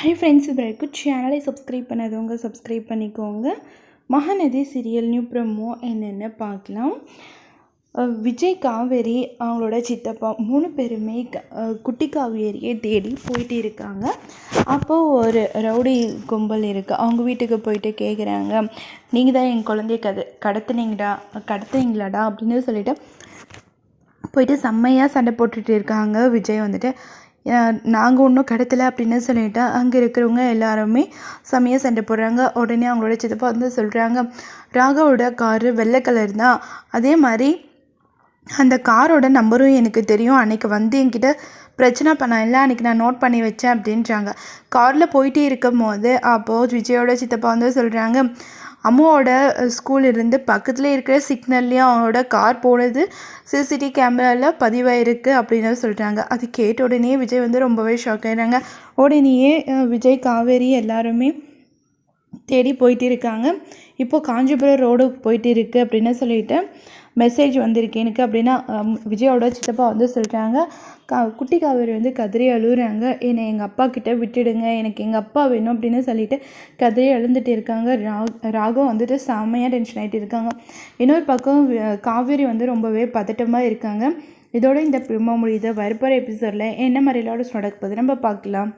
Hi friends, இது வரைக்கும் சேனலை சப்ஸ்கிரைப் பண்ணாதவங்க சப்ஸ்கிரைப் பண்ணிக்கோங்க. மகாநதி சீரியல் நியூ ப்ரோமோ என்னென்னு பார்க்கலாம். விஜய், காவேரி, அவங்களோட சித்தப்பா 3 பேருமே குட்டி காவேரியை தேடி போயிட்டு இருக்காங்க. அப்போது ஒரு ரவுடி கும்பல் இருக்குது. அவங்க வீட்டுக்கு போயிட்டு கேட்குறாங்க, நீங்கள் தான் என் குழந்தைய கடத்துனீங்களாடா அப்படின்னு சொல்லிட்டு போயிட்டு செம்மையாக சண்டை போட்டுட்டு இருக்காங்க. விஜய் வந்துட்டு நாங்கள் ஒன்றும் கடத்தலை அப்படின்னு சொல்லிட்டு அங்கே இருக்கிறவங்க எல்லாருமே செம்மையாக சண்டை போடுறாங்க. உடனே அவங்களோட சித்தப்பா வந்து சொல்கிறாங்க, ராகாவோட காரு வெள்ளை கலர் தான், அதே மாதிரி அந்த காரோட நம்பரும் எனக்கு தெரியும், அன்றைக்கி வந்து என்கிட்ட பிரச்சனை பண்ணல, அன்றைக்கி நான் நோட் பண்ணி வச்சேன் அப்படின்றாங்க. காரில் போயிட்டே இருக்கும் போது அப்போது விஜயோட சித்தப்பா வந்து சொல்கிறாங்க, அம்மாவோட ஸ்கூல் இருந்து பக்கத்தில் இருக்கிற சிக்னல்லையும் அவங்களோட கார் போனது சிசிடிவி கேமராவில் பதிவாயிருக்கு அப்படின்னு சொல்கிறாங்க. அது கேட்ட உடனே விஜய் வந்து ரொம்பவே ஷாக் ஆகிடுறாங்க. உடனேயே விஜய், காவேரி எல்லாருமே தேடி போயிட்டு இருக்காங்க. இப்போது காஞ்சிபுரம் ரோடுக்கு போயிட்டு இருக்குது அப்படின்னு சொல்லிட்டு மெசேஜ் வந்திருக்கு எனக்கு அப்படின்னா விஜயோட சித்தப்பா வந்து சொல்கிறாங்க, குட்டி காவேரி வந்து கதறி அழுகுறாங்க, என்னை எங்கள் அப்பா கிட்டே விட்டுடுங்க, எனக்கு எங்கள் அப்பா வேணும் அப்படின்னு சொல்லிட்டு கதறி அழுந்துட்டு இருக்காங்க. ராகம் வந்துட்டு செம்மையாக டென்ஷன் ஆகிட்டு இருக்காங்க. இன்னொரு பக்கம் காவேரி வந்து ரொம்பவே பதட்டமாக இருக்காங்க. இதோட இந்த ப்ரோமோ முடியுது. வரப்போகிற எபிசோடில் என்ன மாதிரிலாம் நடக்குது நம்ம பார்க்கலாம்.